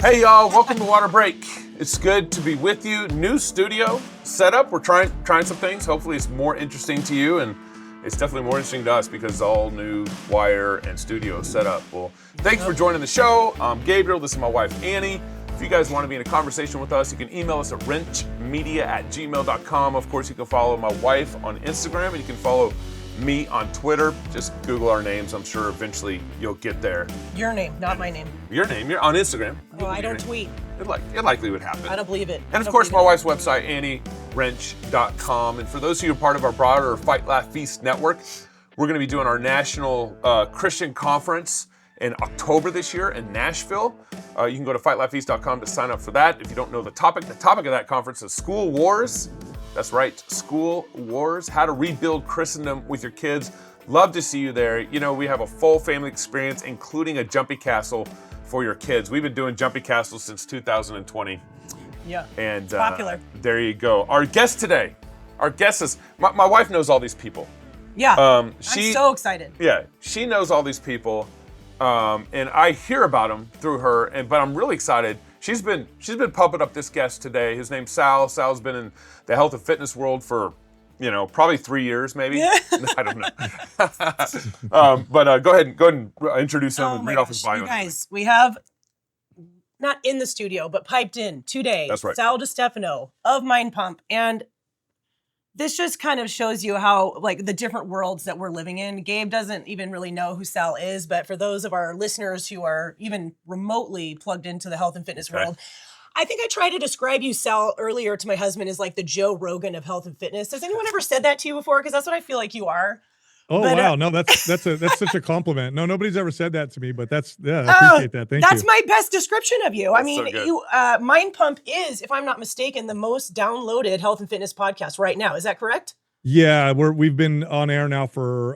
Hey y'all, welcome to Waterbreak. It's good to be with you. New studio setup. We're trying some things. Hopefully it's more interesting to you, and it's definitely more interesting to us because it's all new wire and studio setup. Well, thanks for joining the show. I'm Gabriel. This is my wife, Annie. If you guys want to be in a conversation with us, you can email us at RenchMedia@gmail.com. Of course, you can follow my wife on Instagram, and you can follow me on Twitter. Just Google our names. I'm sure eventually you'll get there. Your name, not my name. Your name. You're on Instagram. Oh, I don't tweet. It likely would happen. I don't believe it. And of course, my wife's website, AnnieWrench.com. And for those of you who are part of our broader Fight, Laugh, Feast network, we're going to be doing our national Christian conference in October this year in Nashville. You can go to fightlaughfeast.com to sign up for that. If you don't know the topic of that conference is School Wars. That's right, School Wars, how to rebuild Christendom with your kids. Love to see you there. You know, we have a full family experience, including a jumpy castle for your kids. We've been doing jumpy castles since 2020. Yeah, and popular. There you go. Our guest is, my wife knows all these people. Yeah, I'm so excited. Yeah, she knows all these people, and I hear about them through her, but I'm really excited. She's been pumping up this guest today. His name's Sal. Sal's been in the health and fitness world for, probably 3 years, maybe. I don't know. But go ahead and introduce him and read off his bio. You guys, we have not in the studio, but piped in today. That's right. Sal Di Stefano of Mind Pump, and this just kind of shows you how, like, the different worlds that we're living in. Gabe doesn't even really know who Sal is, but for those of our listeners who are even remotely plugged into the health and fitness world, I think I tried to describe you, Sal, earlier to my husband as like the Joe Rogan of health and fitness. Has anyone ever said that to you before? Because that's what I feel like you are. Oh, but, wow. No, that's such a compliment. No, nobody's ever said that to me, but I appreciate that. Thank you. That's my best description of you. That's I mean, so Mind Pump is, if I'm not mistaken, the most downloaded health and fitness podcast right now. Is that correct? Yeah, we've been on air now for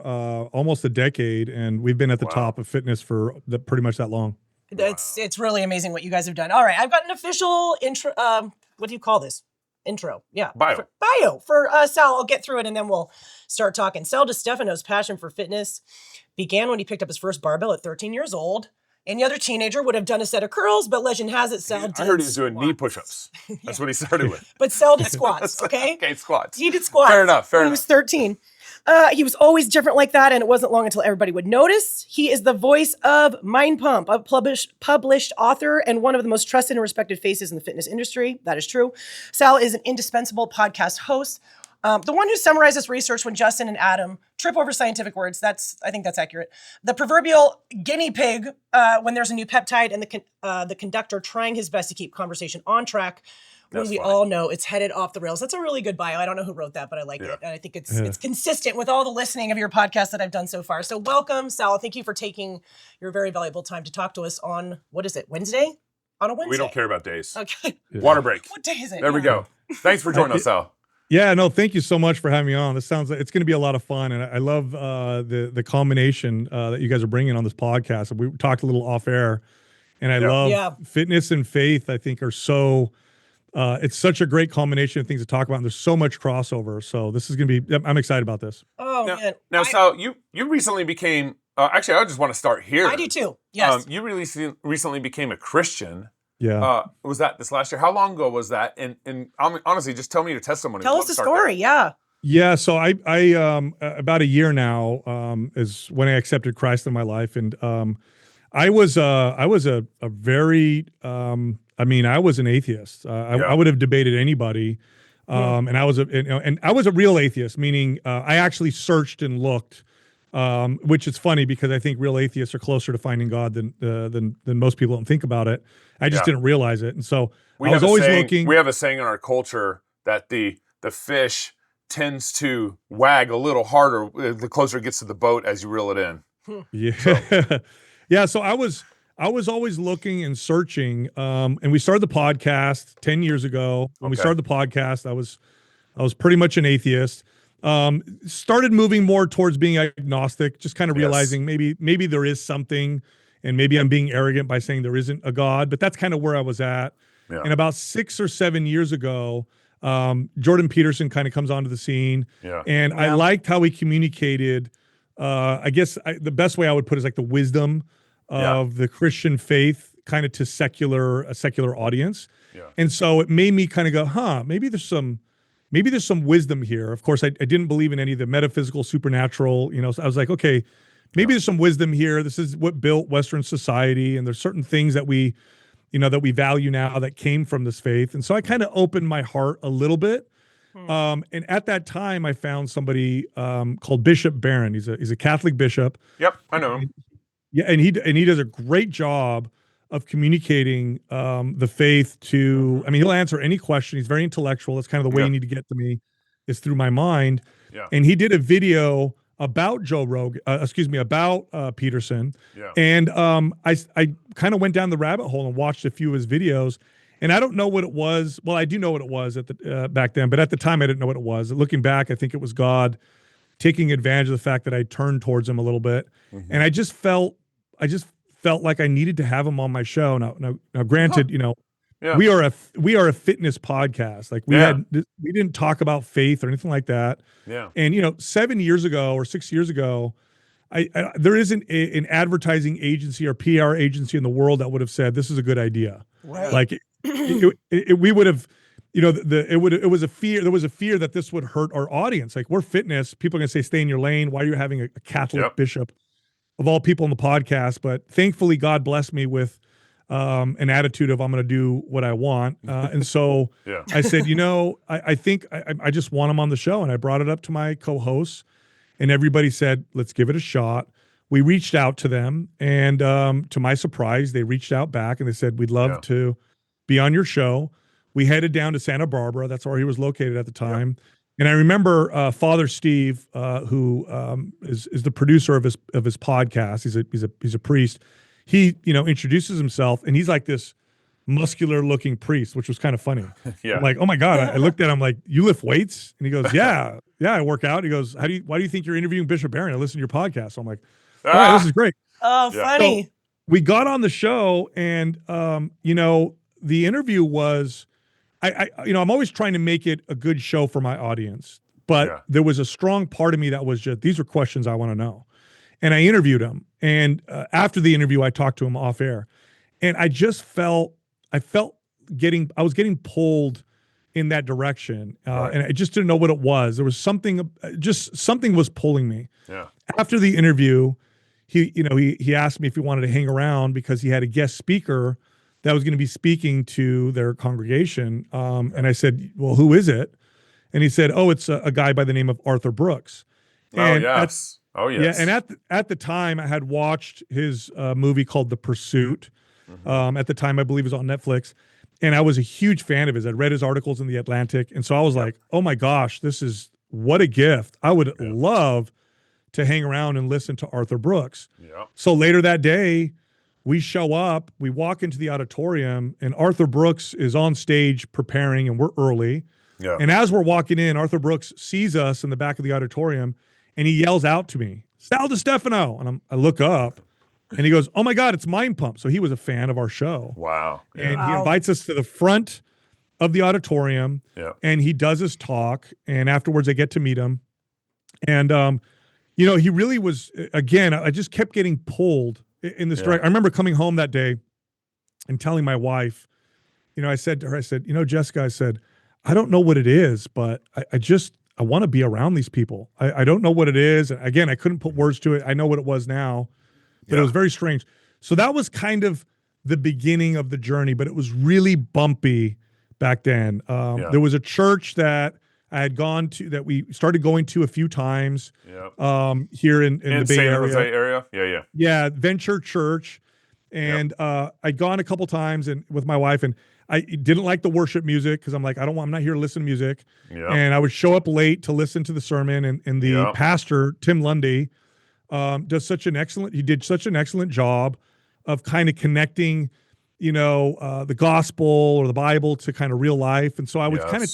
almost a decade, and we've been at the top of fitness for pretty much that long. It's really amazing what you guys have done. All right, I've got an official intro. What do you call this? Intro. Yeah. Bio for Sal. I'll get through it and then we'll start talking. Sal Di Stefano's passion for fitness began when he picked up his first barbell at 13 years old. Any other teenager would have done a set of curls, but legend has it Sal did I heard he was doing knee push-ups. That's what he started with. But Sal did squats, okay? Okay, squats. He did squats. Fair enough. He was 13. He was always different like that, and it wasn't long until everybody would notice. He is the voice of Mind Pump, a published author and one of the most trusted and respected faces in the fitness industry. That is true. Sal is an indispensable podcast host, the one who summarizes research when Justin and Adam trip over scientific words. I think that's accurate. The proverbial guinea pig when there's a new peptide, and the conductor trying his best to keep conversation on track. When we all know it's headed off the rails. That's a really good bio. I don't know who wrote that, but I like it. And I think it's consistent with all the listening of your podcast that I've done so far. So welcome, Sal. Thank you for taking your very valuable time to talk to us on, what is it, Wednesday? On a Wednesday. We don't care about days. Okay. Yeah. Waterbreak. What day is it? There we go. Thanks for joining us, Sal. Yeah, no, thank you so much for having me on. This sounds like it's going to be a lot of fun, and I love the combination that you guys are bringing on this podcast. We talked a little off air, and I love fitness and faith. I think are so. It's such a great combination of things to talk about, and there's so much crossover. So this is going to be. I'm excited about this. Oh man! Now, Sal, you recently became. Actually, I just want to start here. I do too. Yes. You recently became a Christian. Yeah. Was that this last year? How long ago was that? And honestly, just tell me your testimony. Tell us the story. Yeah. Yeah. So I about a year now is when I accepted Christ in my life, and I was a very I was an atheist. I would have debated anybody, and I was a real atheist, meaning I actually searched and looked, which is funny because I think real atheists are closer to finding God than most people don't think about it. I just didn't realize it, and so I was always looking. We have a saying in our culture that the fish tends to wag a little harder the closer it gets to the boat as you reel it in. Yeah, yeah. So I was always looking and searching, and we started the podcast 10 years ago. When we started the podcast, I was pretty much an atheist. Started moving more towards being agnostic, just kind of realizing maybe there is something, and maybe I'm being arrogant by saying there isn't a God, but that's kind of where I was at. Yeah. And about 6 or 7 years ago, Jordan Peterson kind of comes onto the scene, and I liked how he communicated. I guess the best way I would put it is like the wisdom of the Christian faith kind of to a secular audience. Yeah. And so it made me kind of go, maybe there's some wisdom here. Of course, I didn't believe in any of the metaphysical, supernatural, so I was like, okay, maybe there's some wisdom here. This is what built Western society. And there's certain things that we value now that came from this faith. And so I kind of opened my heart a little bit. And at that time, I found somebody called Bishop Barron. He's a Catholic bishop. Yep, I know him. Yeah, and he does a great job of communicating the faith to. I mean, he'll answer any question. He's very intellectual. That's kind of the way you need to get to me, is through my mind. Yeah. And he did a video about Joe Rogan. About Peterson. Yeah. And I kind of went down the rabbit hole and watched a few of his videos. And I don't know what it was. Well, I do know what it was at the back then, but at the time I didn't know what it was. Looking back, I think it was God taking advantage of the fact that I turned towards him a little bit, and I just felt like I needed to have him on my show. Now, granted, we are a fitness podcast. Like we didn't talk about faith or anything like that. Yeah. And 7 years ago or 6 years ago, there isn't an advertising agency or PR agency in the world that would have said this is a good idea. Right. Like we would have, it was a fear. There was a fear that this would hurt our audience. Like, we're fitness. People are going to say, stay in your lane. Why are you having a Catholic bishop of all people on the podcast? But thankfully, God blessed me with an attitude of, I'm going to do what I want. And so I said, I think I just want him on the show. And I brought it up to my co-hosts, and everybody said, let's give it a shot. We reached out to them, and to my surprise, they reached out back and they said, we'd love to be on your show. We headed down to Santa Barbara. That's where he was located at the time. And I remember Father Steve, who is the producer of his podcast. He's a priest. He introduces himself, and he's like this muscular looking priest, which was kind of funny. I'm like, oh my God. I looked at him like, you lift weights? And he goes, yeah, I work out. He goes, why do you think you're interviewing Bishop Barron? I listen to your podcast. So I'm like, all right, this is great. Oh, funny. So we got on the show, and the interview was, I'm always trying to make it a good show for my audience, but there was a strong part of me that was just, these are questions I want to know. And I interviewed him. And after the interview, I talked to him off air, and I was getting pulled in that direction. And I just didn't know what it was. There was something was pulling me. Yeah. After the interview, he asked me if he wanted to hang around because he had a guest speaker that was going to be speaking to their congregation. And I said, well, who is it? And he said, oh, it's a guy by the name of Arthur Brooks. And yes. Yeah, and at the time, I had watched his movie called The Pursuit. At the time, I believe it was on Netflix. And I was a huge fan of his. I'd read his articles in The Atlantic. And so I was like, oh my gosh, what a gift. I would love to hang around and listen to Arthur Brooks. Yeah. So later that day, we show up, we walk into the auditorium, and Arthur Brooks is on stage preparing, and we're early. Yeah. And as we're walking in, Arthur Brooks sees us in the back of the auditorium, and he yells out to me, Sal Di Stefano. And I look up, and he goes, oh my God, it's Mind Pump. So he was a fan of our show. Wow. Yeah. And he invites us to the front of the auditorium, and he does his talk. And afterwards, I get to meet him. And, he really was, again, I just kept getting pulled in this direction. I remember coming home that day and telling my wife, I said to her, Jessica, I said, I don't know what it is, but I want to be around these people. I don't know what it is. Again, I couldn't put words to it. I know what it was now, but it was very strange. So that was kind of the beginning of the journey, but it was really bumpy back then. There was a church that I had gone to, that we started going to a few times here in the Bay Area. Yeah, Venture Church. And I'd gone a couple times and with my wife, and I didn't like the worship music because I'm like, I'm not here to listen to music. And I would show up late to listen to the sermon, and the pastor, Tim Lundy, did such an excellent job of kind of connecting, the gospel or the Bible to kind of real life. And so I was kind of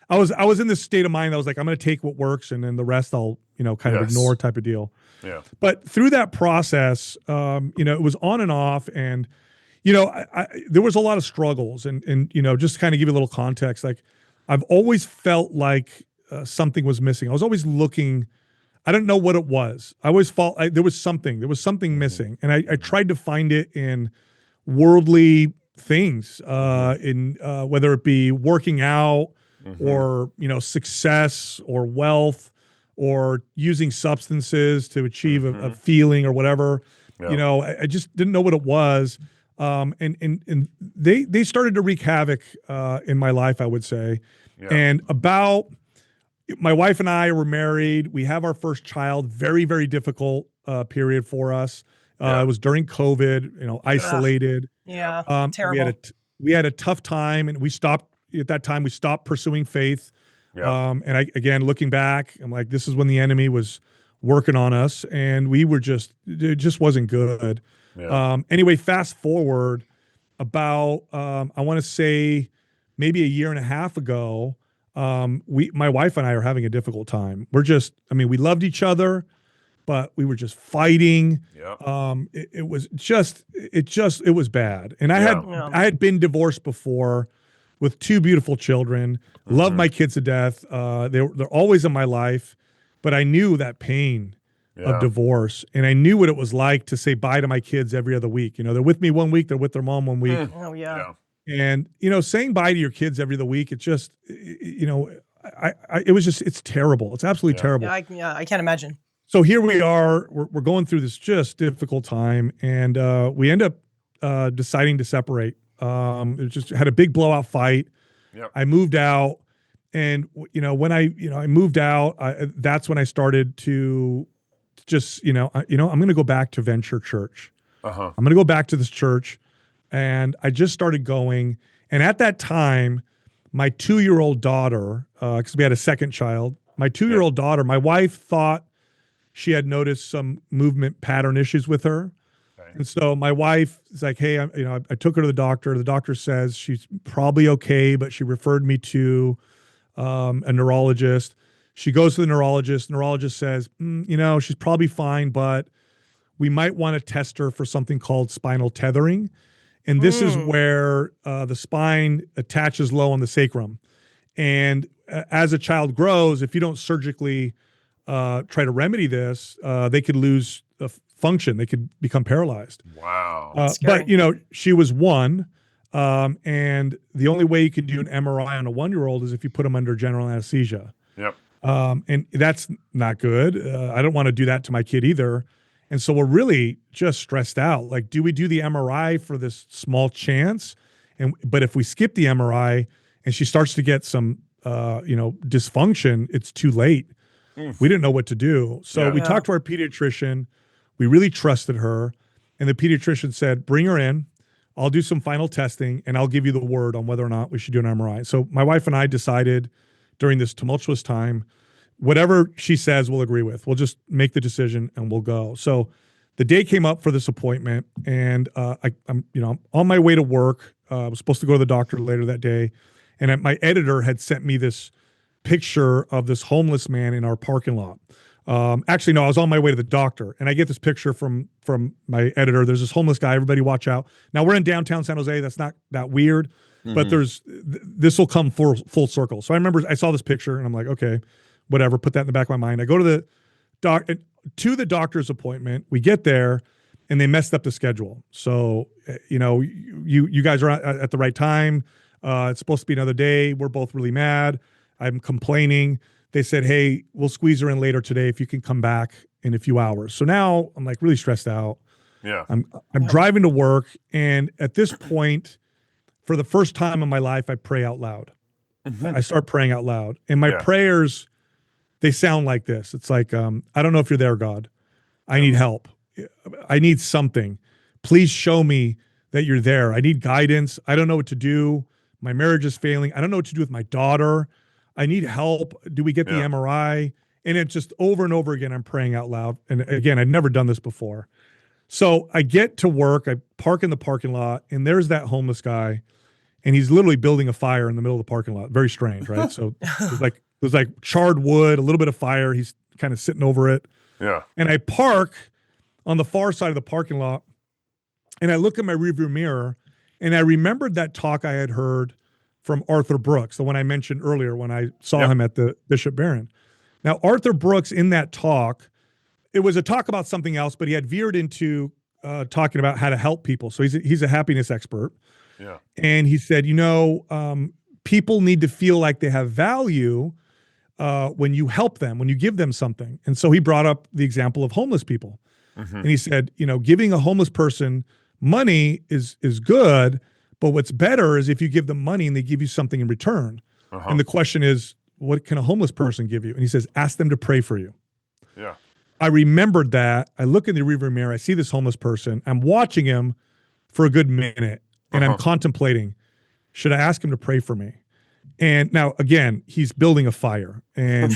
I was in this state of mind. I was like, I'm going to take what works, and then the rest I'll, kind of ignore type of deal. Yeah. But through that process, it was on and off, and there was a lot of struggles, and just kind of give you a little context. Like, I've always felt like something was missing. I was always looking. I don't know what it was. I always felt there was something missing, and I tried to find it in worldly things, in whether it be working out or, success or wealth or using substances to achieve a feeling or whatever. Yeah. I just didn't know what it was. And they started to wreak havoc in my life, I would say. Yeah. And about my wife and I were married. We have our first child. Very, very difficult period for us. It was during COVID. Isolated. Yeah. We Terrible. had a tough time, and we stopped at that time. We stopped pursuing faith. Yeah. And again, looking back, I'm like, this is when the enemy was working on us, and it just wasn't good. Yeah. Anyway, fast forward about, I want to say maybe a year and a half ago, my wife and I are having a difficult time. We loved each other, but we were just fighting. Yeah. It was bad. And I Yeah. had been divorced before with two beautiful children, love my kids to death. They're always in my life, but I knew that pain of divorce, and I knew what it was like to say bye to my kids every other week. They're with me one week, they're with their mom one week. Oh yeah. And, saying bye to your kids every other week, it's just, it's terrible. It's absolutely terrible. I can't imagine. So here we are, we're going through this just difficult time, and we end up deciding to separate. It just had a big blowout fight. Yep. I moved out, and when I moved out, that's when I started to just I'm going to go back to Venture Church. I'm going to go back to this church, and I just started going. And at that time, my 2-year-old daughter, because we had a second child, my 2-year-old daughter, my wife thought she had noticed some movement pattern issues with her. And so my wife is like, hey, I took her to the doctor. The doctor says she's probably okay, but she referred me to a neurologist. She goes to the neurologist. Neurologist says, she's probably fine, but we might want to test her for something called spinal tethering. And this is where the spine attaches low on the sacrum. And as a child grows, if you don't surgically try to remedy this, they could lose function. They could become paralyzed. Wow. But she was one, and the only way you can do an MRI on a 1-year-old is if you put them under general anesthesia. Yep. And that's not good. I don't want to do that to my kid either. And so we're really just stressed out. Like, do we do the MRI for this small chance? But if we skip the MRI and she starts to get some dysfunction, it's too late. We didn't know what to do. So we talked to our pediatrician. We really trusted her. And the pediatrician said, bring her in. I'll do some final testing, and I'll give you the word on whether or not we should do an MRI. So my wife and I decided during this tumultuous time, whatever she says, we'll agree with. We'll just make the decision and we'll go. So the day came up for this appointment, and I'm on my way to work. I was supposed to go to the doctor later that day. And my editor had sent me this picture of this homeless man in our parking lot. Actually, no, I was on my way to the doctor, and I get this picture from my editor. There's this homeless guy. Everybody watch out. Now we're in downtown San Jose. That's not that weird, but this will come full circle. So I remember I saw this picture, and I'm like, okay, whatever. Put that in the back of my mind. I go to the doctor's appointment. We get there, and they messed up the schedule. So you guys are at the right time. It's supposed to be another day. We're both really mad. I'm complaining. They said, hey, we'll squeeze her in later today if you can come back in a few hours. So now I'm like really stressed out. Yeah. I'm driving to work, and at this point, for the first time in my life, I pray out loud. I start praying out loud. And my prayers, they sound like this. It's like, I don't know if you're there, God. I need help. I need something. Please show me that you're there. I need guidance. I don't know what to do. My marriage is failing. I don't know what to do with my daughter. I need help. Do we get the MRI? And it's just over and over again, I'm praying out loud. And again, I'd never done this before. So I get to work, I park in the parking lot, and there's that homeless guy, and he's literally building a fire in the middle of the parking lot. Very strange, right? So there's like charred wood, a little bit of fire. He's kind of sitting over it. Yeah. And I park on the far side of the parking lot, and I look in my rearview mirror, and I remembered that talk I had heard from Arthur Brooks, the one I mentioned earlier when I saw him at the Bishop Barron. Now, Arthur Brooks in that talk, it was a talk about something else, but he had veered into talking about how to help people. So he's a happiness expert. Yeah. And he said, people need to feel like they have value when you help them, when you give them something. And so he brought up the example of homeless people. And he said, giving a homeless person money is good, but what's better is if you give them money and they give you something in return. And the question is, what can a homeless person give you? And he says, ask them to pray for you. Yeah. I remembered that. I look in the rearview mirror, I see this homeless person. I'm watching him for a good minute and I'm contemplating, should I ask him to pray for me? And now again, he's building a fire and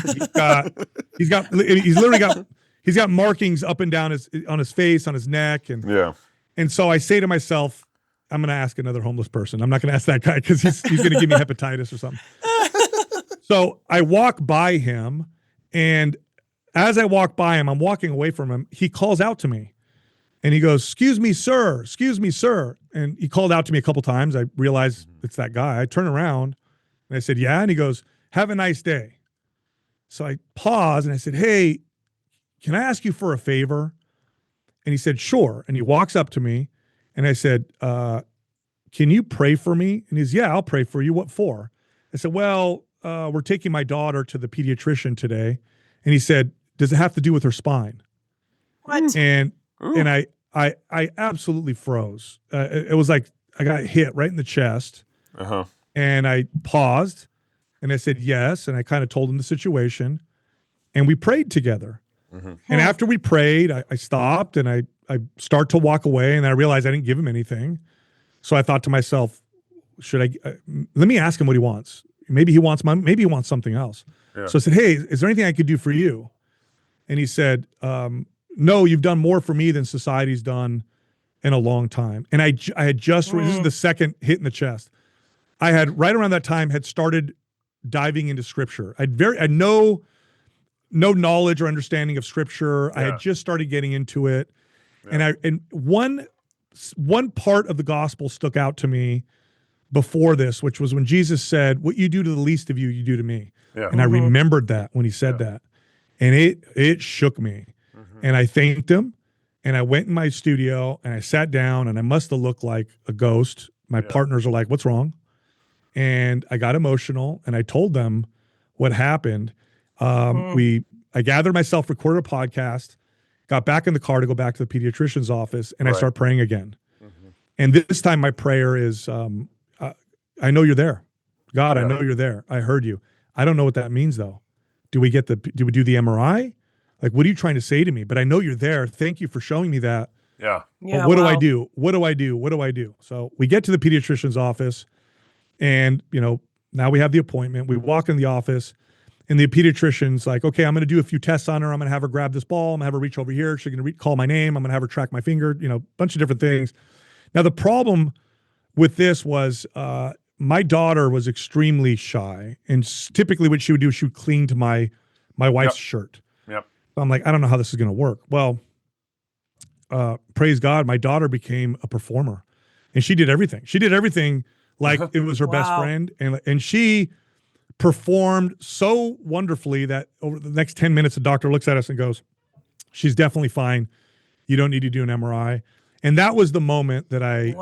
he's got markings up and down on his face, on his neck. And so I say to myself, I'm going to ask another homeless person. I'm not going to ask that guy because he's going to give me hepatitis or something. So I walk by him, and as I walk by him, I'm walking away from him. He calls out to me and he goes, excuse me, sir. Excuse me, sir. And he called out to me a couple times. I realized it's that guy. I turn around and I said, yeah. And he goes, have a nice day. So I paused and I said, hey, can I ask you for a favor? And he said, sure. And he walks up to me and I said, can you pray for me? And he's, yeah, I'll pray for you. What for? I said, well, we're taking my daughter to the pediatrician today. And he said, does it have to do with her spine? What? And I absolutely froze. It was like I got hit right in the chest. And I paused and I said, yes. And I kind of told him the situation and we prayed together. And after we prayed, I stopped and I start to walk away and I realized I didn't give him anything. So I thought to myself, let me ask him what he wants. Maybe he wants money. Maybe he wants something else. Yeah. So I said, hey, is there anything I could do for you? And he said, no, you've done more for me than society's done in a long time. And I had just, this is the second hit in the chest. I had right around that time had started diving into scripture. I had no knowledge or understanding of scripture. Yeah. I had just started getting into it. Yeah. And one part of the gospel stuck out to me before this, which was when Jesus said, what you do to the least of you, you do to me. Yeah. And I remembered that when he said that. And it shook me. And I thanked him. And I went in my studio and I sat down and I must have looked like a ghost. My partners are like, what's wrong? And I got emotional and I told them what happened. I gathered myself, recorded a podcast, got back in the car to go back to the pediatrician's office, and I start praying again. And this time my prayer is, I know you're there. God, I know you're there. I heard you. I don't know what that means though. Do we do the MRI? Like, what are you trying to say to me? But I know you're there. Thank you for showing me that. Yeah. But what do I do? What do I do? What do I do? So we get to the pediatrician's office and, now we have the appointment. We walk in the office and the pediatrician's like, okay, I'm going to do a few tests on her. I'm going to have her grab this ball. I'm going to have her reach over here. She's going to call my name. I'm going to have her track my finger, a bunch of different things. Now, the problem with this was my daughter was extremely shy. And typically what she would do, she would cling to my wife's shirt. Yep. So I'm like, I don't know how this is going to work. Well, praise God, my daughter became a performer. And she did everything. She did everything like it was her best friend. And she performed so wonderfully that over the next 10 minutes, the doctor looks at us and goes, she's definitely fine. You don't need to do an MRI. And that was the moment that I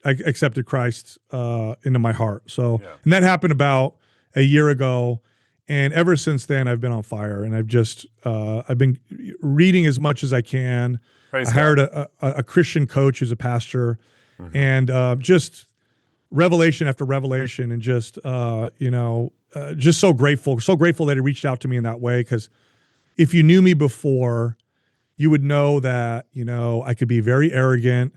accepted Christ into my heart. So, and that happened about a year ago. And ever since then, I've been on fire. And I've been reading as much as I can. I hired a Christian coach who's a pastor, and just revelation after revelation, and just just so grateful that he reached out to me in that way. Because if you knew me before, you would know that I could be very arrogant.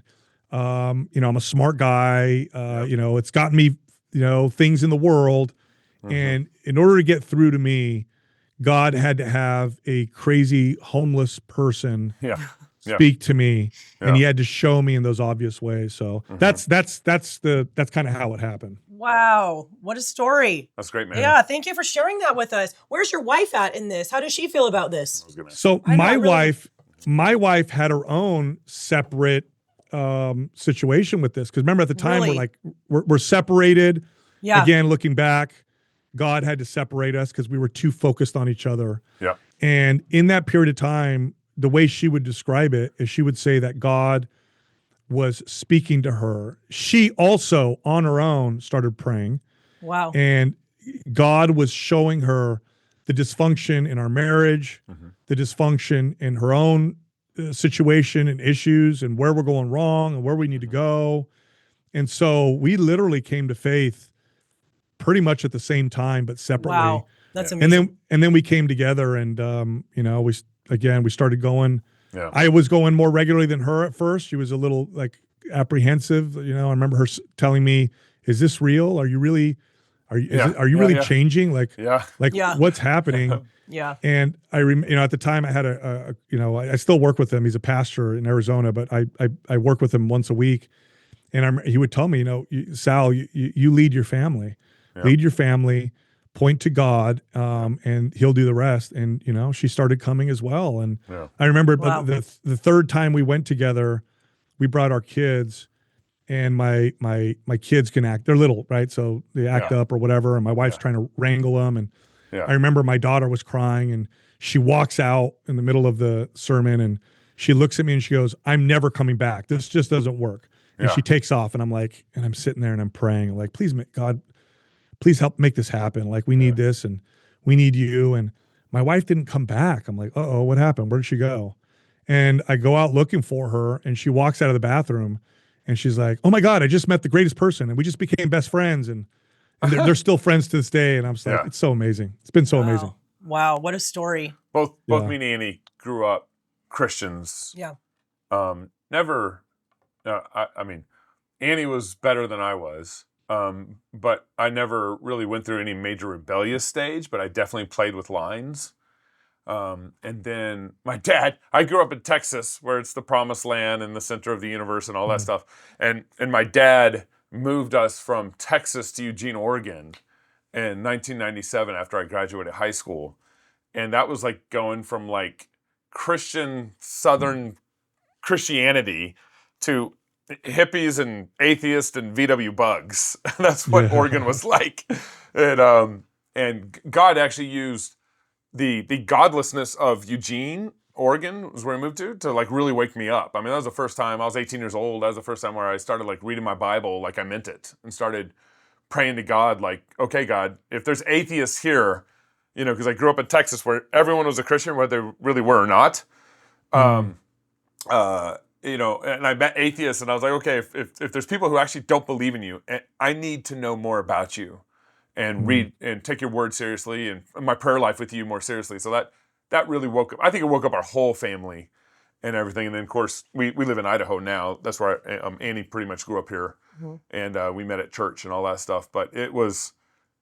I'm a smart guy. It's gotten me things in the world, and in order to get through to me, God had to have a crazy homeless person speak to me, and he had to show me in those obvious ways. So that's kind of how it happened. Wow, what a story! That's great, man. Yeah, thank you for sharing that with us. Where's your wife at in this? How does she feel about this? So my wife had her own separate situation with this, because remember at the time we're separated. Yeah. Again, looking back, God had to separate us because we were too focused on each other. Yeah. And in that period of time, the way she would describe it is she would say that God was speaking to her. She also on her own started praying. Wow. And God was showing her the dysfunction in our marriage, the dysfunction in her own situation and issues and where we're going wrong and where we need to go. And so we literally came to faith pretty much at the same time, but separately. Wow. That's amazing. And then we came together and, we started going. Yeah. I was going more regularly than her at first. She was a little like apprehensive. I remember her telling me, is this real? Are you really changing? Like, what's happening? Yeah. And at the time I had I still work with him. He's a pastor in Arizona, but I work with him once a week. And he would tell me, Sal, you lead your family, lead your family, point to God, and he'll do the rest. And, she started coming as well. And I remember the third time we went together, we brought our kids. And my kids can act. They're little, right? So they act up or whatever. And my wife's trying to wrangle them. And I remember my daughter was crying, and she walks out in the middle of the sermon, and she looks at me and she goes, "I'm never coming back. This just doesn't work." And she takes off, and I'm sitting there and I'm praying, like, please, God, please help make this happen. Like, we need this, and we need you. And my wife didn't come back. I'm like, uh-oh, what happened? Where did she go? And I go out looking for her, and she walks out of the bathroom. And she's like, "Oh my God, I just met the greatest person, and we just became best friends, and they're still friends to this day." And I'm just like, it's so amazing. It's been so amazing. Wow, what a story. Both me and Annie grew up Christians. Yeah. Never. Annie was better than I was, but I never really went through any major rebellious stage. But I definitely played with lines. And then my dad, I grew up in Texas, where it's the promised land and the center of the universe and all that stuff. And my dad moved us from Texas to Eugene, Oregon in 1997 after I graduated high school. And that was like going from like Christian Southern Christianity to hippies and atheists and VW bugs. That's what Oregon was like. And God actually used the godlessness of Eugene, Oregon, was where I moved to like really wake me up. That was the first time. I was 18 years old. That was the first time where I started like reading my Bible like I meant it, and started praying to God like, okay, God, if there's atheists here, because I grew up in Texas where everyone was a Christian, whether they really were or not. And I met atheists, and I was like, okay, if there's people who actually don't believe in you, I need to know more about you. And read and take your word seriously, and my prayer life with you more seriously. So that really woke up. I think it woke up our whole family and everything. And then, of course, we live in Idaho now. That's where Annie pretty much grew up here, and we met at church and all that stuff. But it was,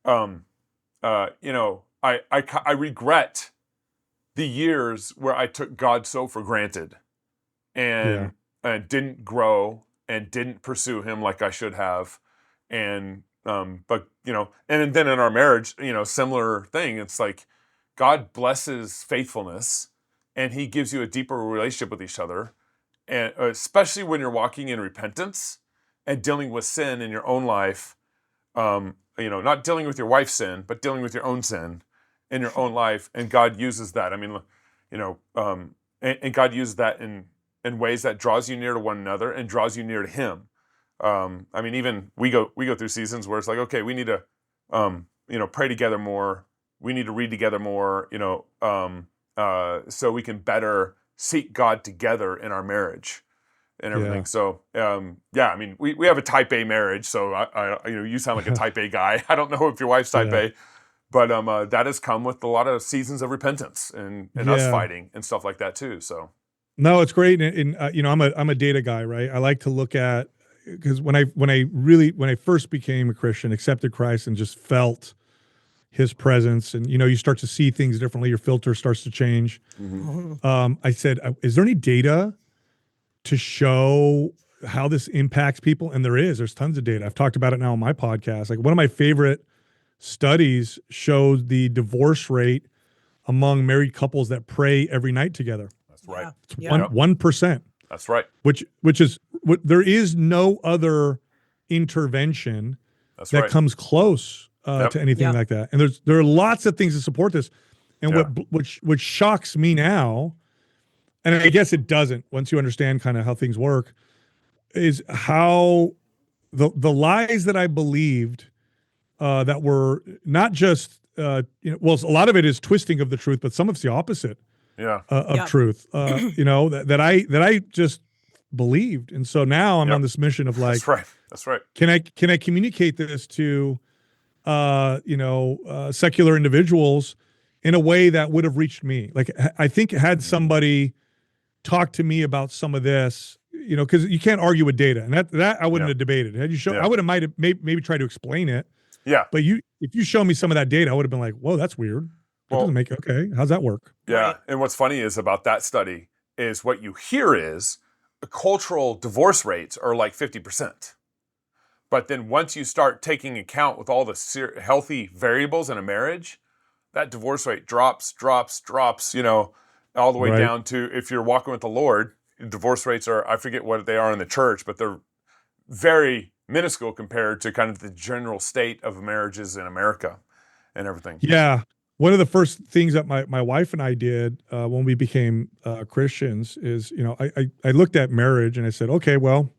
I regret the years where I took God so for granted, and didn't grow and didn't pursue Him like I should have, and and then in our marriage, similar thing. It's like God blesses faithfulness, and He gives you a deeper relationship with each other, and especially when you're walking in repentance and dealing with sin in your own life. Not dealing with your wife's sin, but dealing with your own sin in your own life. And God uses that. And God uses that in ways that draws you near to one another and draws you near to Him. Even we go through seasons where it's like, okay, we need to, pray together more. We need to read together more, so we can better seek God together in our marriage and everything. So, we have a type A marriage. So you sound like a type A guy. I don't know if your wife's type A, but that has come with a lot of seasons of repentance and us fighting and stuff like that too. So. No, it's great. And I'm a data guy, right? I like to look at, because when I first became a Christian, accepted Christ and just felt His presence, and you start to see things differently, your filter starts to change. I said, is there any data to show how this impacts people? And there's tons of data. I've talked about it now on my podcast. Like, one of my favorite studies showed the divorce rate among married couples that pray every night together. That's right. It's 1%. That's right. Which is there is no other intervention that comes close to anything like that. And there are lots of things to support this. And what shocks me now, and I guess it doesn't once you understand kind of how things work, is how the lies that I believed that were not just well, a lot of it is twisting of the truth, but some of it's the opposite of truth. That I just believed, and so now I'm on this mission of like, that's right. Can I communicate this to secular individuals in a way that would have reached me? Like, I think had somebody talked to me about some of this, because you can't argue with data, and that I wouldn't have debated. Had you shown, I would have might have maybe tried to explain it. Yeah. But if you show me some of that data, I would have been like, whoa, that's weird. That doesn't make, okay, how's that work? Yeah. Right. And what's funny is about that study is what you hear is cultural divorce rates are like 50%. But then once you start taking account with all the healthy variables in a marriage, that divorce rate drops, all the way down to, if you're walking with the Lord, divorce rates are, I forget what they are in the church, but they're very minuscule compared to kind of the general state of marriages in America and everything. Yeah. One of the first things that my wife and I did when we became Christians is, I looked at marriage and I said, okay, well,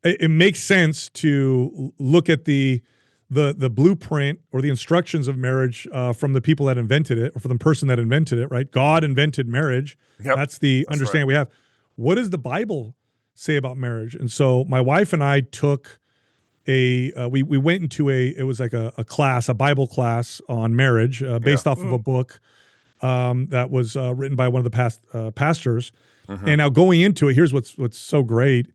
it makes sense to look at the blueprint or the instructions of marriage from the people that invented it, or from the person that invented it, right? God invented marriage. Yep. That's the understanding we have. What does the Bible say about marriage? And so my wife and I took we went into it was like a class, a Bible class on marriage based off of a book that was written by one of the past pastors. And now going into it, here's what's so great.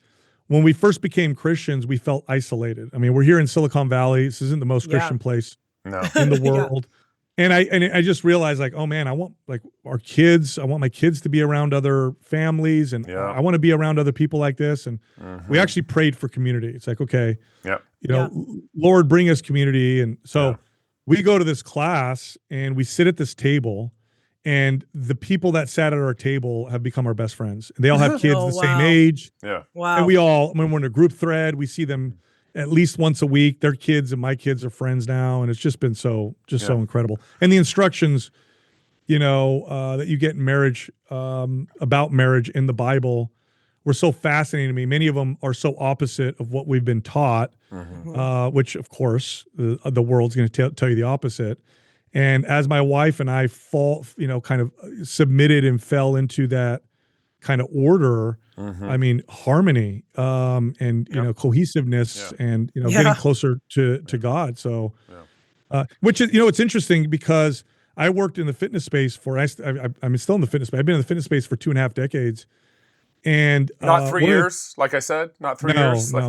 When we first became Christians, we felt isolated. I mean, we're here in Silicon Valley. This isn't the most Christian place in the world. And I just realized, like, oh man, I want like our kids. I want my kids to be around other families, and I want to be around other people like this. And we actually prayed for community. It's like, okay, Lord, bring us community. And so we go to this class and we sit at this table, and the people that sat at our table have become our best friends. They all have kids the same age. Yeah. Wow. And when we're in a group thread, we see them at least once a week. Their kids and my kids are friends now. And it's just been so incredible. And the instructions, that you get in marriage, about marriage in the Bible were so fascinating to me. Many of them are so opposite of what we've been taught, which of course the world's going to tell you the opposite. And as my wife and I kind of submitted and fell into that kind of order, I mean, harmony, and, cohesiveness and, getting closer to God. So, which is, it's interesting because I worked in the fitness space I'm still in the fitness space. I've been in the fitness space for 2.5 decades. And not 3 years, like I said, not 3 years. No,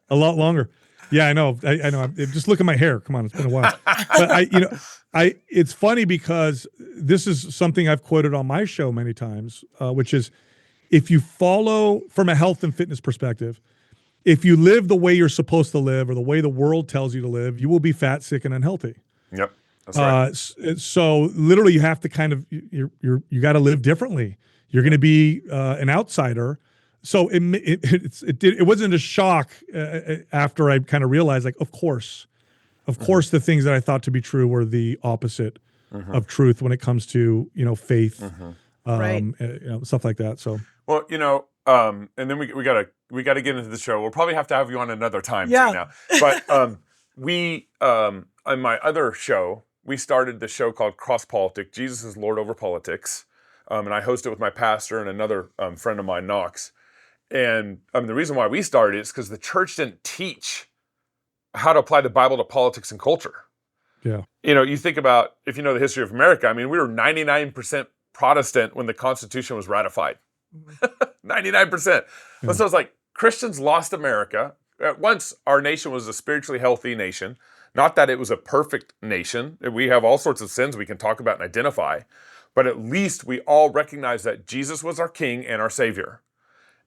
a lot longer. Yeah, I know. I know. Just look at my hair. Come on, it's been a while. But it's funny because this is something I've quoted on my show many times, which is, if you follow from a health and fitness perspective, if you live the way you're supposed to live or the way the world tells you to live, you will be fat, sick, and unhealthy. Yep, that's right. So literally, you have to kind of you got to live differently. You're going to be an outsider. So it wasn't a shock after I kind of realized, like, of course, the things that I thought to be true were the opposite of truth when it comes to faith, stuff like that. So well, and then we gotta get into the show. We'll probably have to have you on another time too now. But we on my other show, we started the show called Cross Politic, Jesus is Lord Over Politics, and I host it with my pastor and another friend of mine, Knox. And the reason why we started is because the church didn't teach how to apply the Bible to politics and culture. Yeah. You think about, if you know the history of America, I mean, we were 99% Protestant when the Constitution was ratified. 99%. Yeah. So it's like, Christians lost America. At once, our nation was a spiritually healthy nation. Not that it was a perfect nation. We have all sorts of sins we can talk about and identify. But at least we all recognize that Jesus was our King and our Savior.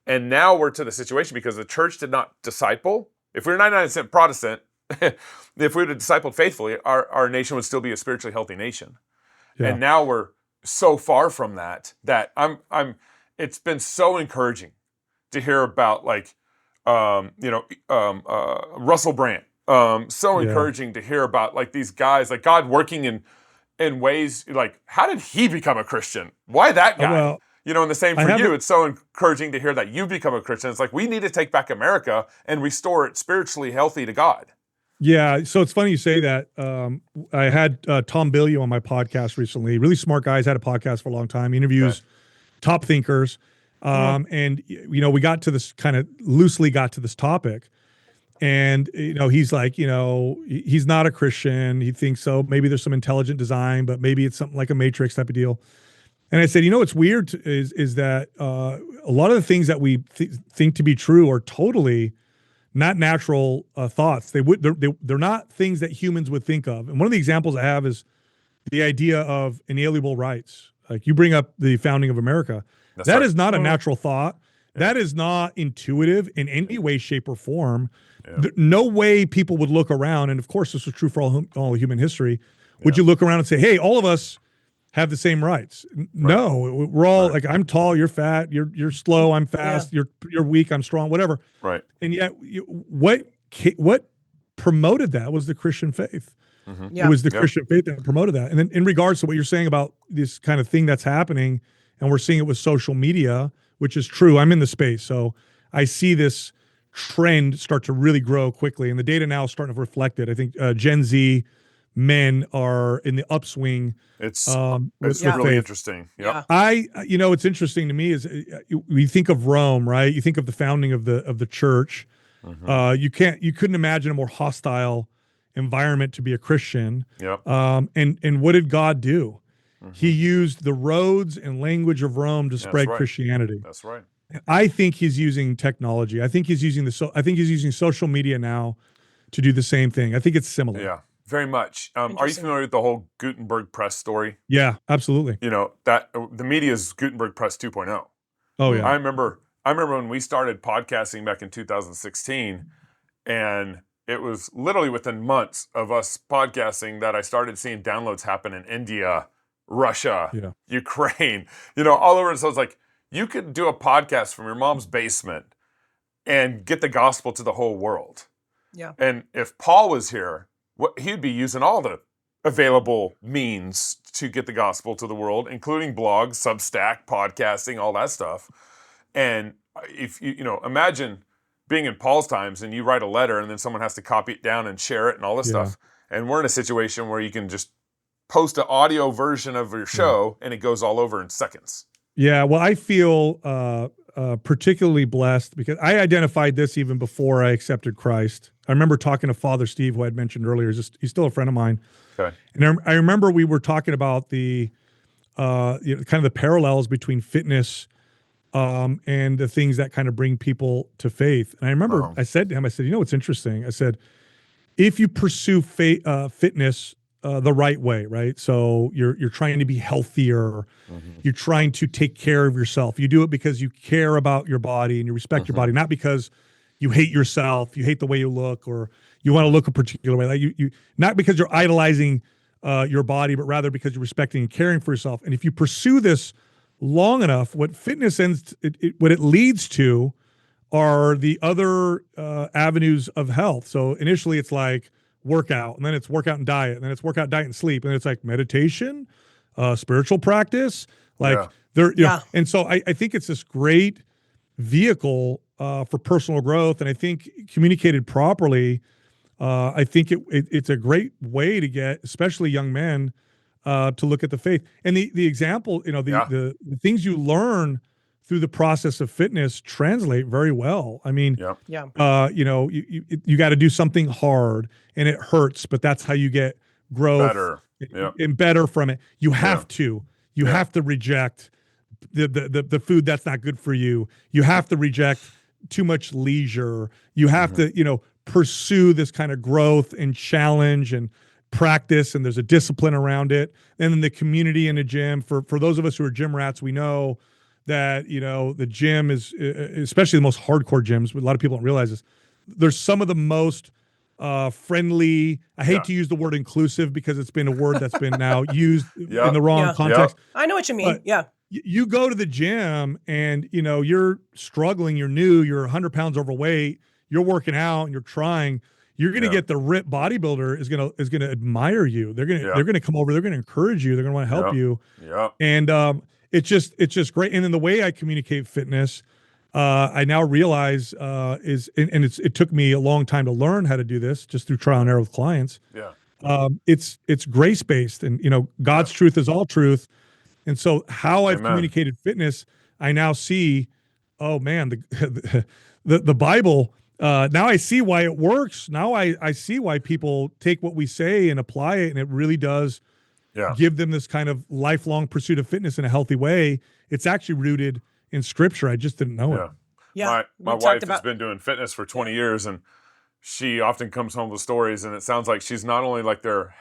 And now we're to the situation because the church did not disciple. If we were 99% Protestant, if we would have discipled faithfully, our nation would still be a spiritually healthy nation. Yeah. And now we're so far from that it's been so encouraging to hear about, like, Russell Brand. Encouraging to hear about, like, these guys, like God working in in ways like, how did he become a Christian? Why that guy? Well, And the same I for have you. a- It's so encouraging to hear that you've become a Christian. It's like, we need to take back America and restore it spiritually healthy to God. Yeah, so it's funny you say that. I had Tom Bilyeu on my podcast recently. Really smart guy. He's had a podcast for a long time. He interviews top thinkers, and we got to this kind of loosely got to this topic, and he's like, he's not a Christian. He thinks so. Maybe there's some intelligent design, but maybe it's something like a Matrix type of deal. And I said, what's weird is that a lot of the things that we think to be true are totally not natural thoughts. They're not things that humans would think of. And one of the examples I have is the idea of inalienable rights. Like you bring up the founding of America. That's That right. is not a natural thought. That is not intuitive in any way, shape, or form. No way people would look around, and of course this was true for all human history. Would you look around and say, hey, all of us have the same rights? No, we're all like, I'm tall, you're fat, you're slow, I'm fast, you're weak, I'm strong, whatever. Right. And yet, what promoted that was the Christian faith. Mm-hmm. It was the Christian faith that promoted that. And then, in regards to what you're saying about this kind of thing that's happening, and we're seeing it with social media, which is true. I'm in the space, so I see this trend start to really grow quickly, and the data now is starting to reflect it. I think Gen Z men are in the upswing. It's with really faith. interesting. Yeah. What's interesting to me is we think of Rome, right? You think of the founding of the church. Mm-hmm. You couldn't imagine a more hostile environment to be a Christian. Yep. And what did God do? Mm-hmm. He used the roads and language of Rome to spread Christianity. That's right. I think he's using technology. I think he's using social media now to do the same thing. I think it's similar. Yeah. Very much. Are you familiar with the whole Gutenberg press story? Yeah, absolutely. That the media's Gutenberg press 2.0. Oh yeah. I remember when we started podcasting back in 2016, and it was literally within months of us podcasting that I started seeing downloads happen in India, Russia, Ukraine, all over. So it's like, you could do a podcast from your mom's basement and get the gospel to the whole world. Yeah. And if Paul was here, he'd be using all the available means to get the gospel to the world, including blogs, Substack, podcasting, all that stuff. And if imagine being in Paul's times and you write a letter and then someone has to copy it down and share it and all this stuff. And we're in a situation where you can just post an audio version of your show and it goes all over in seconds. Yeah, well, I feel particularly blessed because I identified this even before I accepted Christ. I remember talking to Father Steve, who I had mentioned earlier. He's still a friend of mine. Okay. And I remember we were talking about the kind of the parallels between fitness and the things that kind of bring people to faith. And I remember I said to him, what's interesting? I said, if you pursue fitness the right way, right? So you're trying to be healthier. You're trying to take care of yourself. You do it because you care about your body and you respect your body, not because you hate yourself, you hate the way you look, or you want to look a particular way. Like you not because you're idolizing your body, but rather because you're respecting and caring for yourself. And if you pursue this long enough, what fitness what it leads to are the other avenues of health. So initially it's like workout, and then it's workout and diet, and then it's workout, diet, and sleep, and then it's like meditation, spiritual practice, and so I think it's this great vehicle for personal growth, and I think communicated properly, I think it's a great way to get, especially young men, to look at the faith. And the example, the things you learn through the process of fitness translate very well. I mean, you got to do something hard and it hurts, but that's how you get growth better. And better from it. You have to reject the food that's not good for you. You have to reject too much leisure. You have to, pursue this kind of growth and challenge and practice, and there's a discipline around it. And then the community in a gym, for those of us who are gym rats, we know that, the gym is, especially the most hardcore gyms, but a lot of people don't realize this, there's some of the most friendly, I hate to use the word inclusive because it's been a word that's been now used in the wrong context. I know what you mean. But you go to the gym and, you're struggling, you're new, you're 100 pounds overweight, you're working out and you're trying, You're going to Yeah. get the ripped bodybuilder is going to admire you. They're Yeah. going to come over. They're going to encourage you. They're going to want to help Yep. you. Yeah. And it's just great. And then the way I communicate fitness, I now realize it took me a long time to learn how to do this, just through trial and error with clients. Yeah. It's grace based, and God's truth is all truth. And so how I've Amen. communicated fitness, I now see, oh man, the Bible. Now I see why it works. Now I see why people take what we say and apply it, and it really does give them this kind of lifelong pursuit of fitness in a healthy way. It's actually rooted in Scripture. I just didn't know it. Yeah. My wife has been doing fitness for 20 years, and she often comes home with stories, and it sounds like she's not only like their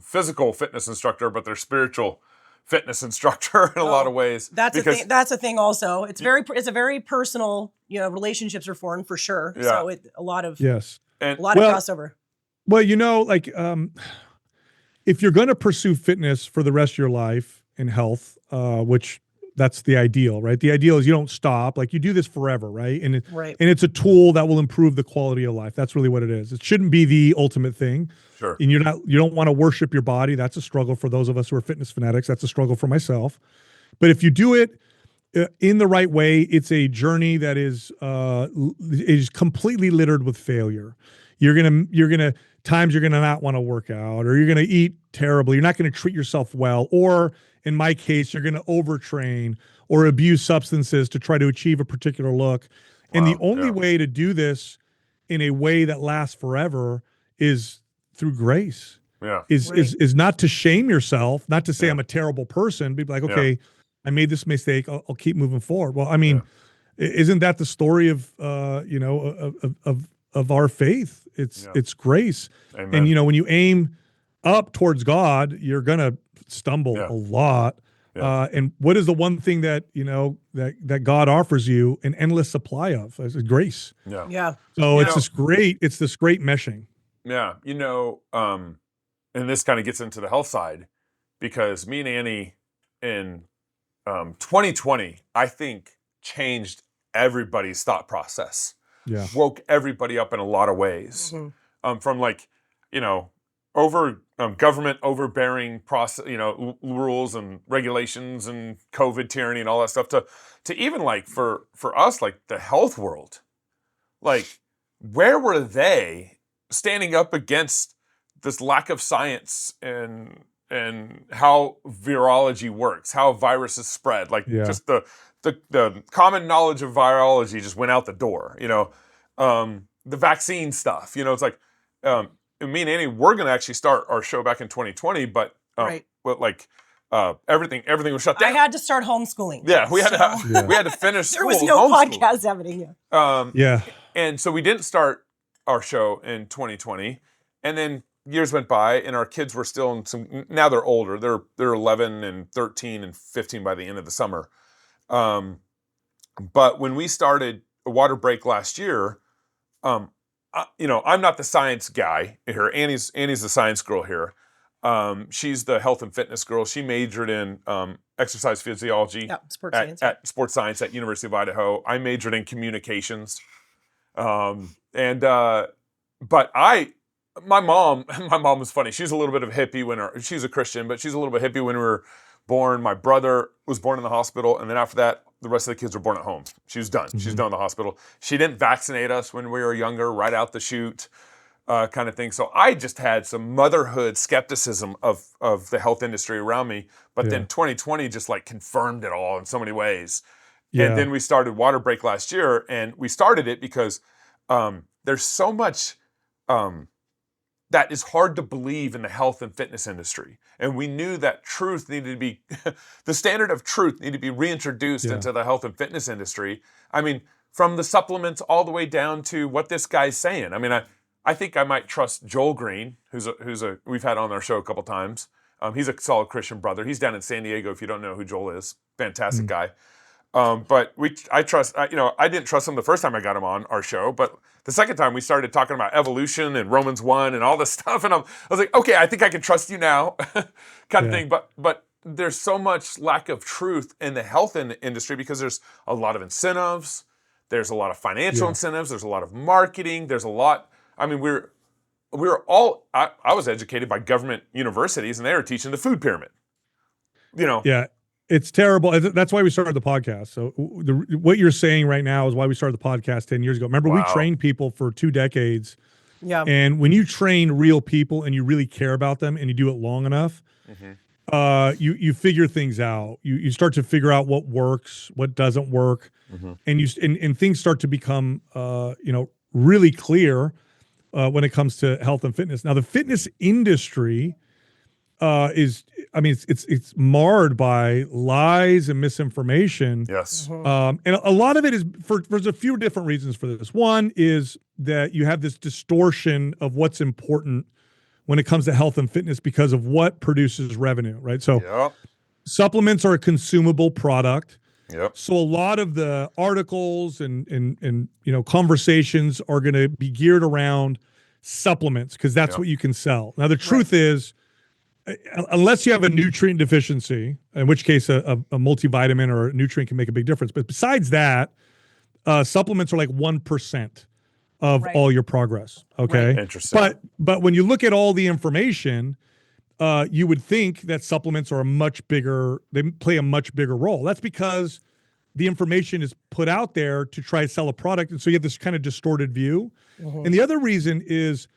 physical fitness instructor, but their spiritual fitness instructor in a lot of ways. That's a thing. That's a thing. Also, it's a very personal. Relationships are formed for sure. Yeah. So a lot of and a lot of crossover. Well, if you're going to pursue fitness for the rest of your life and health, which that's the ideal, right? The ideal is you don't stop, like you do this forever, right? And it's a tool that will improve the quality of life. That's really what it is. It shouldn't be the ultimate thing. Sure. And you don't want to worship your body. That's a struggle for those of us who are fitness fanatics. That's a struggle for myself. But if you do it in the right way, it's a journey that is completely littered with failure. You're gonna times you're gonna not want to work out, or you're gonna eat terribly. You're not gonna treat yourself well, or in my case, you're gonna overtrain or abuse substances to try to achieve a particular look. And the only way to do this in a way that lasts forever is through grace. Is not to shame yourself, not to say I'm a terrible person, be like, okay, I made this mistake, I'll keep moving forward. Well, I mean, isn't that the story of of our faith? It's grace. Amen. And when you aim up towards God, you're gonna stumble a lot. And what is the one thing that that God offers you an endless supply of? Is grace. So it's this great meshing. And this kind of gets into the health side, because me and Annie in 2020, I think, changed everybody's thought process. Woke everybody up in a lot of ways. From government overbearing process, rules and regulations and COVID tyranny and all that stuff, to even for us, like the health world. Like, where were they standing up against this lack of science and how virology works, how viruses spread? Just the common knowledge of virology just went out the door. The vaccine stuff. It's like me and Annie, we're going to actually start our show back in 2020, but everything was shut down. I had to start homeschooling. We had to finish There school. was no podcast happening. And so we didn't start our show in 2020, and then years went by, and our kids were still in some. Now they're older. They're 11 and 13 and 15 by the end of the summer. But when we started Waterbreak last year, I'm not the science guy here. Annie's the science girl here. She's the health and fitness girl. She majored in exercise physiology at sports science at University of Idaho. I majored in communications. But my mom was funny. She's a little bit of a hippie she's a Christian, but she's a little bit hippie when we were born. My brother was born in the hospital, and then after that, the rest of the kids were born at home. She was done. She's done in the hospital. She didn't vaccinate us when we were younger, right out the chute, kind of thing. So I just had some motherhood skepticism of the health industry around me. But then 2020 just confirmed it all in so many ways. And then we started Waterbreak last year, and we started it because there's so much that is hard to believe in the health and fitness industry. And we knew that truth needed to be, the standard of truth needed to be reintroduced into the health and fitness industry. I mean, from the supplements all the way down to what this guy's saying. I mean, I think I might trust Joel Green, who's we've had on our show a couple times. He's a solid Christian brother. He's down in San Diego, if you don't know who Joel is. Fantastic guy. But I didn't trust him the first time I got him on our show, but the second time we started talking about evolution and Romans 1 and all this stuff, and I was like, okay, I think I can trust you now, kind of thing. But there's so much lack of truth in the health industry because there's a lot of incentives, there's a lot of financial incentives, there's a lot of marketing, there's a lot. I mean, we were all, I was educated by government universities and they were teaching the food pyramid. You know? Yeah, it's terrible. That's why we started the podcast. So what you're saying right now is why we started the podcast 10 years ago. Remember, we trained people for 2 decades. Yeah. And when you train real people and you really care about them and you do it long enough, you figure things out. You start to figure out what works, what doesn't work, and things start to become really clear when it comes to health and fitness. Now, the fitness industry it's marred by lies and misinformation. Yes. And a lot of it is there's a few different reasons for this. One is that you have this distortion of what's important when it comes to health and fitness because of what produces revenue, right? So supplements are a consumable product. Yep. So a lot of the articles and conversations are going to be geared around supplements because that's what you can sell. Now the truth is, unless you have a nutrient deficiency, in which case a multivitamin or a nutrient can make a big difference. But besides that, supplements are like 1% of all your progress. Okay. Right. Interesting. But when you look at all the information, you would think that supplements are they play a much bigger role. That's because the information is put out there to try to sell a product. And so you have this kind of distorted view. And the other reason is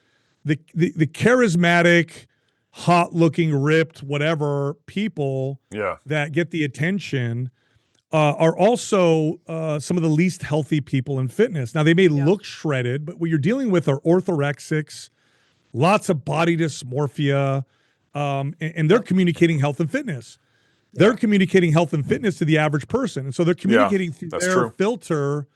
the charismatic, hot looking, ripped, whatever people that get the attention are also some of the least healthy people in fitness. Now they may look shredded, but what you're dealing with are orthorexics, lots of body dysmorphia, and they're communicating health and fitness. They're communicating health and fitness to the average person. And so they're communicating through their filter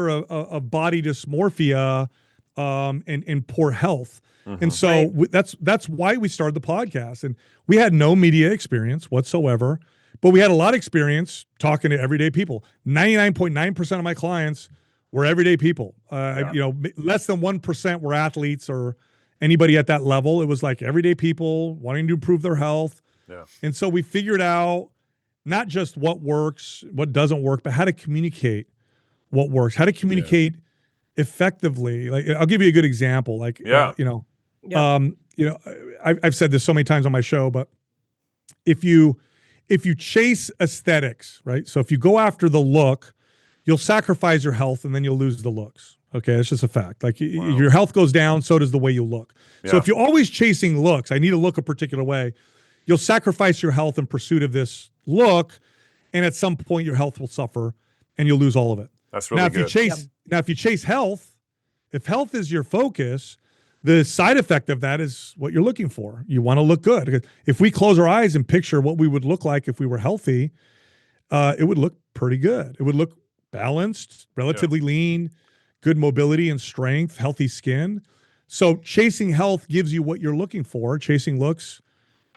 of body dysmorphia and poor health. And so that's why we started the podcast. And we had no media experience whatsoever, but we had a lot of experience talking to everyday people. 99.9% of my clients were everyday people. Less than 1% were athletes or anybody at that level. It was like everyday people wanting to improve their health. Yeah. And so we figured out not just what works, what doesn't work, but how to communicate what works, how to communicate effectively. Like I'll give you a good example. Like, I've said this so many times on my show, but if you chase aesthetics, right? So if you go after the look, you'll sacrifice your health and then you'll lose the looks. Okay. It's just a fact. Like your health goes down, so does the way you look. Yeah. So if you're always chasing looks, I need to look a particular way, you'll sacrifice your health in pursuit of this look. And at some point your health will suffer and you'll lose all of it. That's really good. Now, if you chase health, if health is your focus, the side effect of that is what you're looking for. You want to look good. If we close our eyes and picture what we would look like if we were healthy, it would look pretty good. It would look balanced, relatively lean, good mobility and strength, healthy skin. So chasing health gives you what you're looking for. Chasing looks,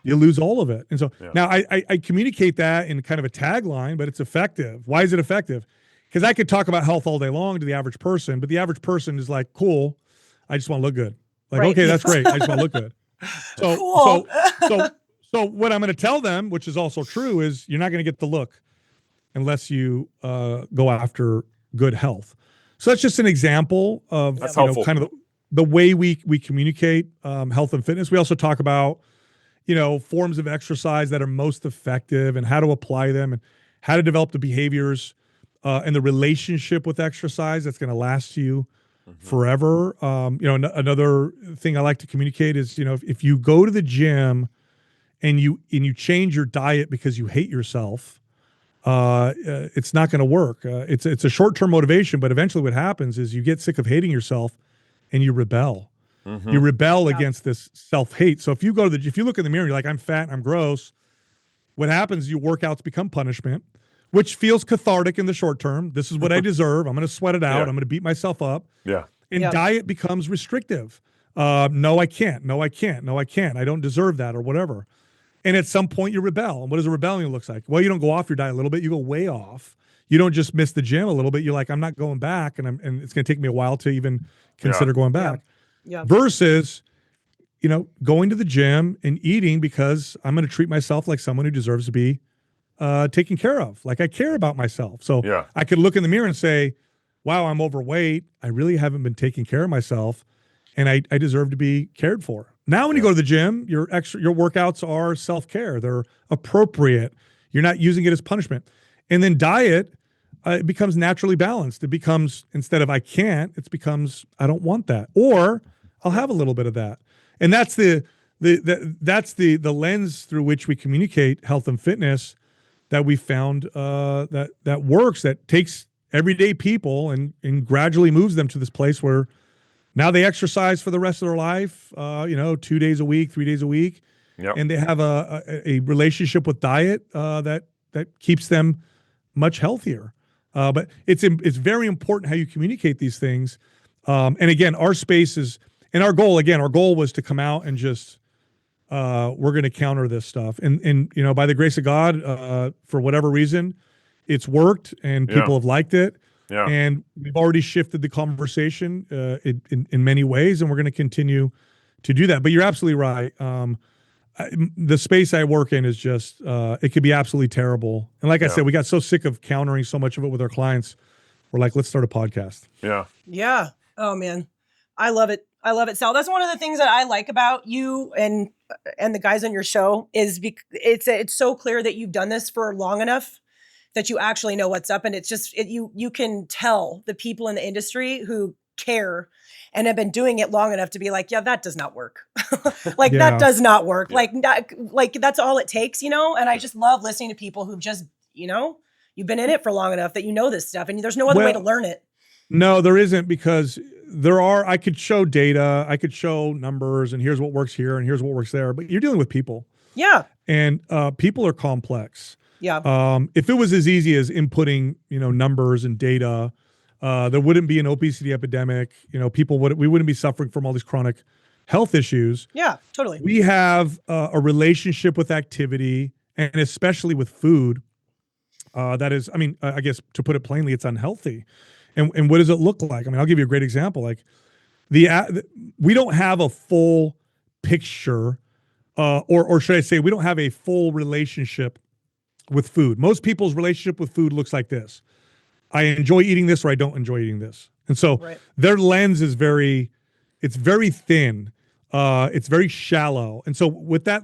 you lose all of it. And so now I communicate that in kind of a tagline, but it's effective. Why is it effective? Because I could talk about health all day long to the average person, but the average person is like, cool, I just want to look good. Like, okay, that's great. I just want to look good. So, cool. so what I'm going to tell them, which is also true, is you're not going to get the look unless you go after good health. So that's just an example of kind of the way we communicate health and fitness. We also talk about forms of exercise that are most effective and how to apply them and how to develop the behaviors and the relationship with exercise that's going to last you forever. Another thing I like to communicate is, if you go to the gym and you change your diet because you hate yourself, it's not going to work. It's a short-term motivation, but eventually what happens is you get sick of hating yourself and you rebel. You rebel against this self-hate. So if you look in the mirror, and you're like, I'm fat and I'm gross. What happens is your workouts become punishment, which feels cathartic in the short term. This is what I deserve. I'm going to sweat it out. I'm going to beat myself up. Yeah. And diet becomes restrictive. No, I can't. No, I can't. No, I can't. I don't deserve that or whatever. And at some point you rebel. And what does a rebellion look like? Well, you don't go off your diet a little bit. You go way off. You don't just miss the gym a little bit. You're like, I'm not going back. And it's going to take me a while to even consider going back. Versus, going to the gym and eating because I'm going to treat myself like someone who deserves to be taken care of. Like I care about myself. So I could look in the mirror and say, wow, I'm overweight. I really haven't been taking care of myself. and I deserve to be cared for. Now, when you go to the gym, your workouts are self-care. They're appropriate. You're not using it as punishment. And then diet, it becomes naturally balanced. It becomes, instead of I can't, it becomes I don't want that, or I'll have a little bit of that. And that's the lens through which we communicate health and fitness that we found that works, that takes everyday people and gradually moves them to this place where now they exercise for the rest of their life, 2 days a week, 3 days a week. Yep. And they have a relationship with diet that keeps them much healthier. But it's very important how you communicate these things. And again, our space is, and our goal was to come out and just, we're going to counter this stuff. And by the grace of God, for whatever reason, it's worked and people have liked it. Yeah. And we've already shifted the conversation in many ways, and we're going to continue to do that. But you're absolutely right. The space I work in is just, it could be absolutely terrible. And like I said, we got so sick of countering so much of it with our clients. We're like, let's start a podcast. Yeah. Yeah. Oh man. I love it. I love it, Sal. That's one of the things that I like about you and the guys on your show is it's so clear that you've done this for long enough that you actually know what's up. And it's just, you can tell the people in the industry who care and have been doing it long enough to be like, yeah, that does not work. That does not work. Yeah. Like that's all it takes, And I just love listening to people who've just, you've been in it for long enough that you know this stuff and there's no other way to learn it. No, there isn't, because I could show data, I could show numbers, and here's what works here and here's what works there, but you're dealing with people. Yeah. And people are complex. Yeah. If it was as easy as inputting, numbers and data, there wouldn't be an obesity epidemic. We wouldn't be suffering from all these chronic health issues. Yeah, totally. We have a relationship with activity, and especially with food, that is, I guess to put it plainly, it's unhealthy. And what does it look like? I'll give you a great example. Like we don't have a full picture, or should I say, we don't have a full relationship with food. Most people's relationship with food looks like this: I enjoy eating this, or I don't enjoy eating this. And so their lens is very thin. It's very shallow. And so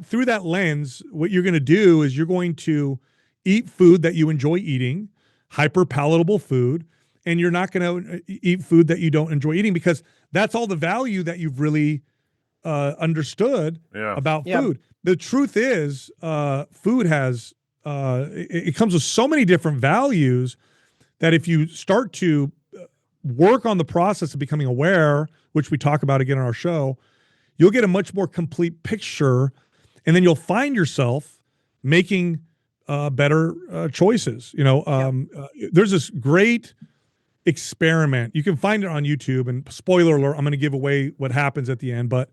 through that lens, what you're going to do is you're going to eat food that you enjoy eating, hyper palatable food, and you're not going to eat food that you don't enjoy eating, because that's all the value that you've really understood about food. The truth is, food has, it comes with so many different values that if you start to work on the process of becoming aware, which we talk about again on our show, you'll get a much more complete picture, and then you'll find yourself making better choices. There's this great experiment. You can find it on YouTube, and spoiler alert, I'm going to give away what happens at the end, but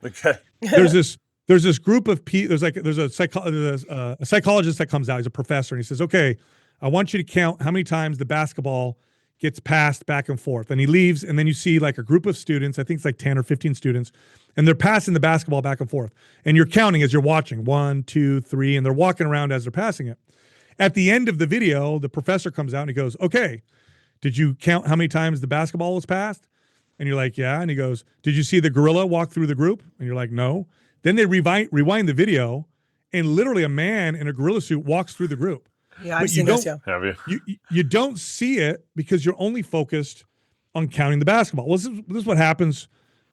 there's this group of people. There's a psychologist that comes out. He's a professor, and he says, okay, I want you to count how many times the basketball gets passed back and forth. And he leaves, and then you see like a group of students, I think it's like 10 or 15 students, and they're passing the basketball back and forth. And you're counting as you're watching, 1, 2, 3, and they're walking around as they're passing it. At the end of the video, the professor comes out and he goes, okay, did you count how many times the basketball was passed? And you're like, yeah. And he goes, did you see the gorilla walk through the group? And you're like, no. Then they rewind the video, and literally a man in a gorilla suit walks through the group. Yeah, I've seen this. Yeah. Have you? You don't see it because you're only focused on counting the basketball. Well, this is what happens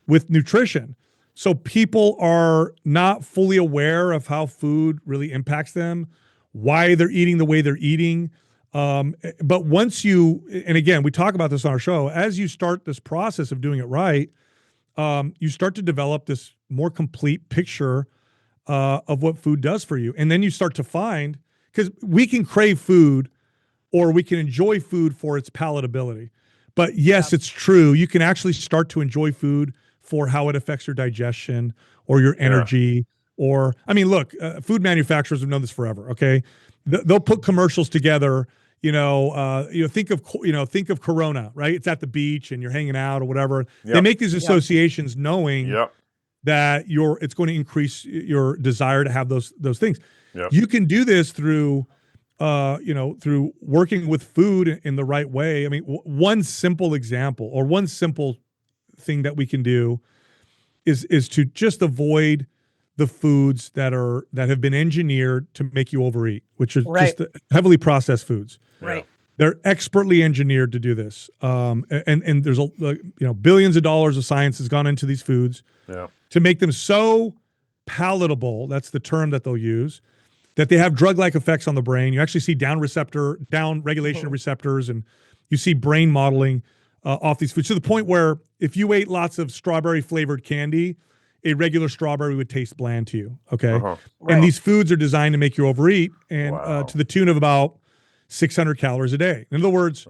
with nutrition. So people are not fully aware of how food really impacts them, why they're eating the way they're eating. But once and again, we talk about this on our show, as you start this process of doing it right, you start to develop this more complete picture of what food does for you. And then you start to find, because we can crave food or we can enjoy food for its palatability. But yes, it's true. You can actually start to enjoy food for how it affects your digestion or your energy. Or, look, food manufacturers have known this forever. Okay. They'll put commercials together, think of Corona, right? It's at the beach and you're hanging out or whatever. They make these associations knowing that it's going to increase your desire to have those things. You can do this through working with food in the right way. One simple example, or one simple thing that we can do is to just avoid the foods that have been engineered to make you overeat, which are Right. just heavily processed foods. Right. They're expertly engineered to do this. And there's billions of dollars of science has gone into these foods to make them so palatable. That's the term that they'll use, that they have drug-like effects on the brain. You actually see down regulation of receptors, and you see brain modeling off these foods, to the point where if you ate lots of strawberry flavored candy, a regular strawberry would taste bland to you. Okay. Uh-huh. And these foods are designed to make you overeat, and Wow. to the tune of about 600 calories a day. In other words,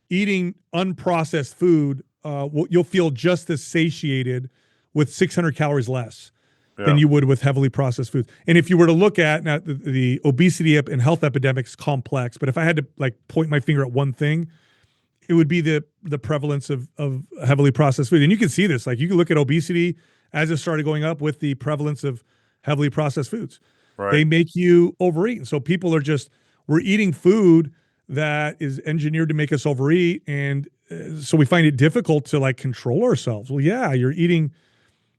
eating unprocessed food, you'll feel just as satiated with 600 calories less than you would with heavily processed foods. And if you were to look at now, the obesity and health epidemic's complex, but if I had to like point my finger at one thing, it would be the prevalence of heavily processed food. And you can see this, like you can look at obesity as it started going up with the prevalence of heavily processed foods. Right. They make you overeat. And so people are we're eating food that is engineered to make us overeat. And so we find it difficult to like control ourselves. Well, yeah, you're eating,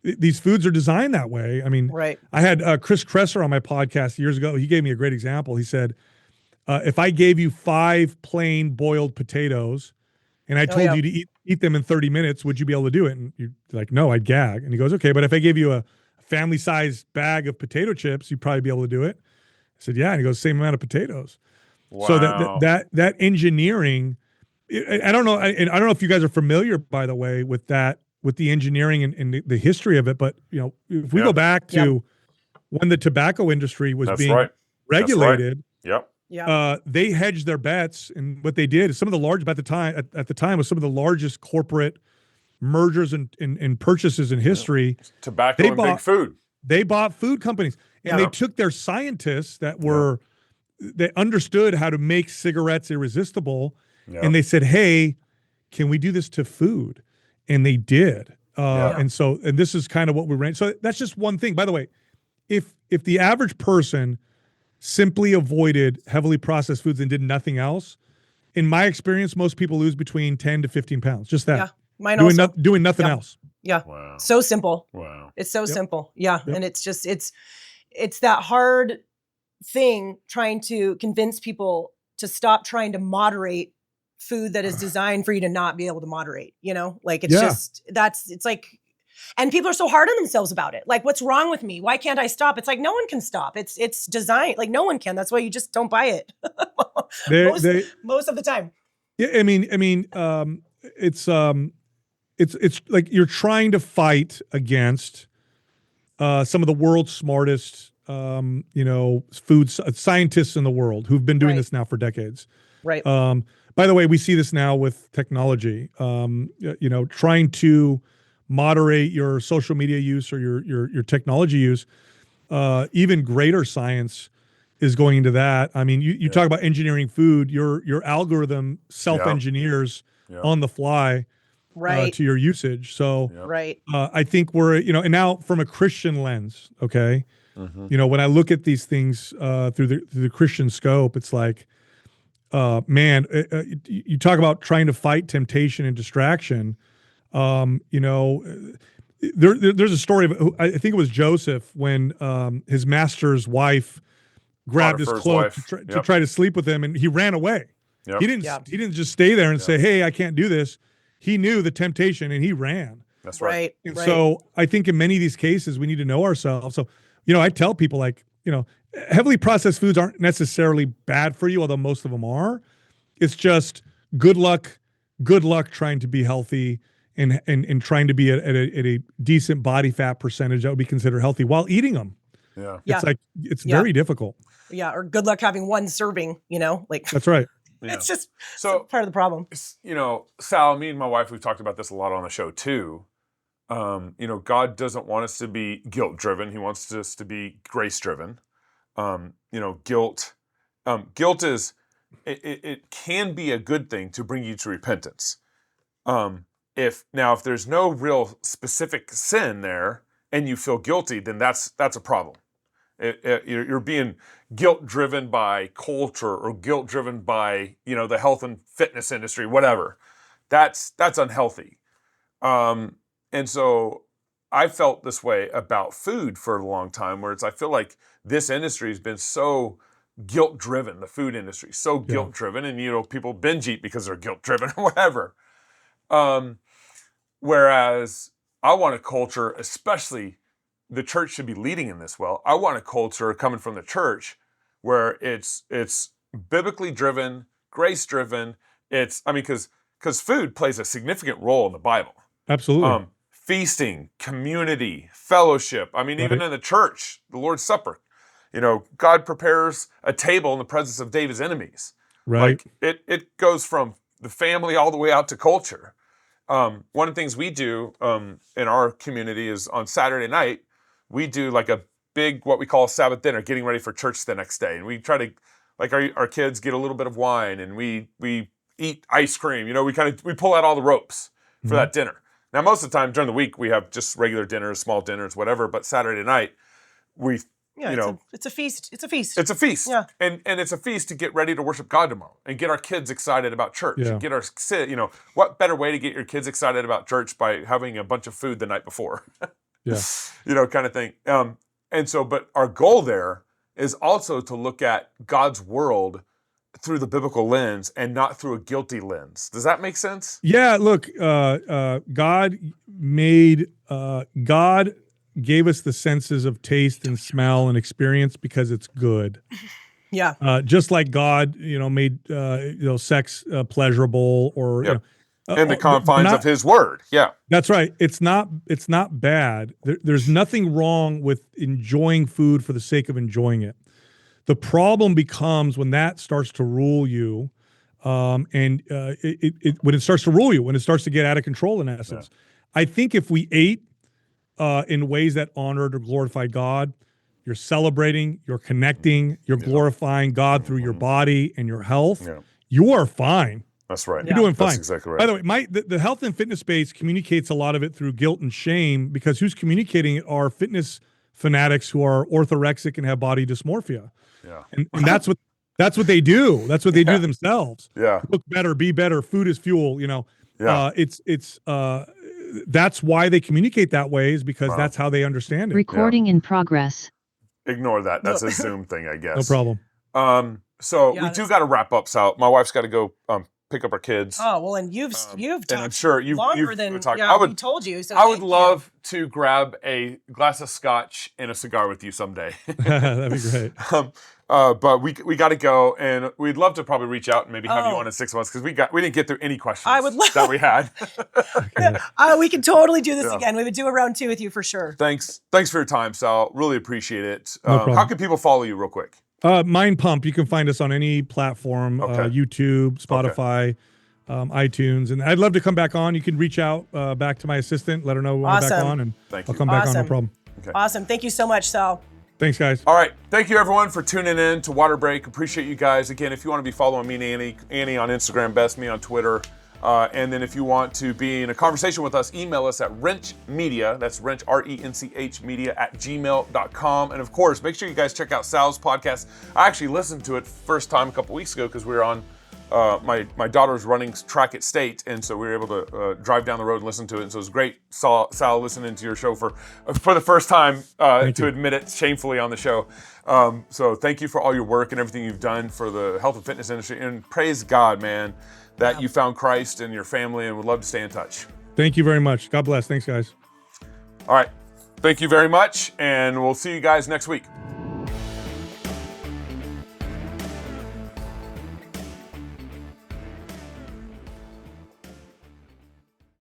these foods are designed that way. I mean, I had Chris Kresser on my podcast years ago. He gave me a great example. He said, if I gave you 5 plain boiled potatoes and I told you to eat them in 30 minutes, would you be able to do it? And you're like, no, I'd gag. And he goes, okay, but if I gave you a family-sized bag of potato chips, you'd probably be able to do it. I said, yeah. And he goes, same amount of potatoes. Wow. So that engineering, I don't know. I don't know if you guys are familiar, by the way, with the engineering and the history of it. But if we go back to when the tobacco industry was being regulated, they hedged their bets, and what they did is some of the large at the time was some of the largest corporate mergers and purchases in history. Tobacco and big food. They bought food companies, and they took their scientists that understood how to make cigarettes irresistible, and they said, hey, can we do this to food? And they did. And this is kind of what we ran. So that's just one thing. By the way, if the average person simply avoided heavily processed foods and did nothing else, in my experience, most people lose between 10 to 15 pounds. Just that. Yeah, mine also. Doing nothing else. Yeah. Wow. So simple. Wow. It's so simple. Yeah. And it's just, it's that hard thing trying to convince people to stop trying to moderate food that is designed for you to not be able to moderate, like it's like, and people are so hard on themselves about it. Like, what's wrong with me? Why can't I stop? It's like, no one can stop. It's designed, like no one can. That's why you just don't buy it. most of the time. Yeah. I mean, it's like you're trying to fight against some of the world's smartest, food scientists in the world who've been doing this now for decades. Right. By the way, we see this now with technology, trying to moderate your social media use or your technology use. Even greater science is going into that. I mean, you talk about engineering food, your algorithm self-engineers on the fly to your usage. So I think we're, and now from a Christian lens, okay, when I look at these things through the Christian scope, it's like, man, you talk about trying to fight temptation and distraction. There's a story of, I think it was Joseph, when his master's wife grabbed his cloak to try to sleep with him, and he ran away. He didn't just stay there and say, hey, I can't do this. He knew the temptation and he ran. That's right. And so I think in many of these cases, we need to know ourselves. So, I tell people, like, heavily processed foods aren't necessarily bad for you, although most of them are. It's just good luck trying to be healthy and trying to be at a decent body fat percentage that would be considered healthy while eating them. Yeah. It's like, it's very difficult. Yeah. Or good luck having one serving, like. That's right. It's just part of the problem. Sal, me and my wife, we've talked about this a lot on the show too. God doesn't want us to be guilt-driven. He wants us to be grace-driven. Guilt is, it can be a good thing to bring you to repentance. If there's no real specific sin there and you feel guilty, then that's a problem. You're being guilt-driven by culture or guilt-driven by, the health and fitness industry, whatever. That's unhealthy. And so I felt this way about food for a long time, where I feel like this industry has been so guilt driven, the food industry, so guilt driven, and people binge eat because they're guilt driven or whatever. Whereas I want a culture, especially the church should be leading in this well. I want a culture coming from the church where it's biblically driven, grace driven. Because food plays a significant role in the Bible. Absolutely. Feasting, community, fellowship. Even in the church, the Lord's Supper. God prepares a table in the presence of David's enemies. Right. Like it goes from the family all the way out to culture. One of the things we do in our community is on Saturday night, we do like a big, what we call a Sabbath dinner, getting ready for church the next day. And we try to, like our kids get a little bit of wine, and we eat ice cream. We pull out all the ropes for that dinner. Now, most of the time during the week, we have just regular dinners, small dinners, whatever. But Saturday night, it's a feast. It's a feast. It's a feast. Yeah. And it's a feast to get ready to worship God tomorrow and get our kids excited about church. Yeah. And get what better way to get your kids excited about church by having a bunch of food the night before? Kind of thing. But our goal there is also to look at God's world through the biblical lens and not through a guilty lens. Does that make sense? Yeah, look, God gave us the senses of taste and smell and experience because it's good. Yeah. Just like God, made sex pleasurable, or in the confines of His Word. Yeah, that's right. It's not bad. There's nothing wrong with enjoying food for the sake of enjoying it. The problem becomes when that starts to rule you, when it starts to rule you, when it starts to get out of control. In essence, I think if we ate in ways that honored or glorified God, you're celebrating, you're connecting, you're glorifying God through your body and your health. Yeah. You are fine. That's right. You're doing fine. That's exactly right. By the way, the health and fitness space communicates a lot of it through guilt and shame, because who's communicating it are fitness fanatics who are orthorexic and have body dysmorphia. Yeah. And that's what they do. That's what they do themselves. Yeah. Look better, be better. Food is fuel, Yeah. That's why they communicate that way, is because that's how they understand it. Recording in progress. Ignore that. That's a Zoom thing, I guess. No problem. We do got to wrap up, Sal. My wife's got to go pick up our kids. Oh, well, and you've talked, and I'm sure you've longer than talked. we told you. So I would love to grab a glass of scotch and a cigar with you someday. That'd be great. But we got to go, and we'd love to probably reach out and maybe have you on in 6 months, because we didn't get through any questions that we had. We can totally do this again. We would do a round 2 with you for sure. Thanks for your time, Sal. Really appreciate it. No problem. How can people follow you real quick? Mind Pump. You can find us on any platform, YouTube, Spotify, iTunes. And I'd love to come back on. You can reach out back to my assistant, let her know when I'm back on, and I'll come back on, no problem. Okay. Awesome. Thank you so much, Sal. Thanks, guys. All right. Thank you, everyone, for tuning in to Waterbreak. Appreciate you guys. Again, if you want to be following me and Annie on Instagram, best me on Twitter. And then if you want to be in a conversation with us, email us at RenchMedia. That's Wrench, RENCH media @gmail.com. And of course, make sure you guys check out Sal's podcast. I actually listened to it first time a couple weeks ago because we were on, my daughter's running track at State. And so we were able to drive down the road and listen to it. And so it was great, Sal, listening to your show for the first time, to admit it shamefully on the show. So thank you for all your work and everything you've done for the health and fitness industry. And praise God, man, that you found Christ and your family, and would love to stay in touch. Thank you very much. God bless. Thanks, guys. All right. Thank you very much, and we'll see you guys next week.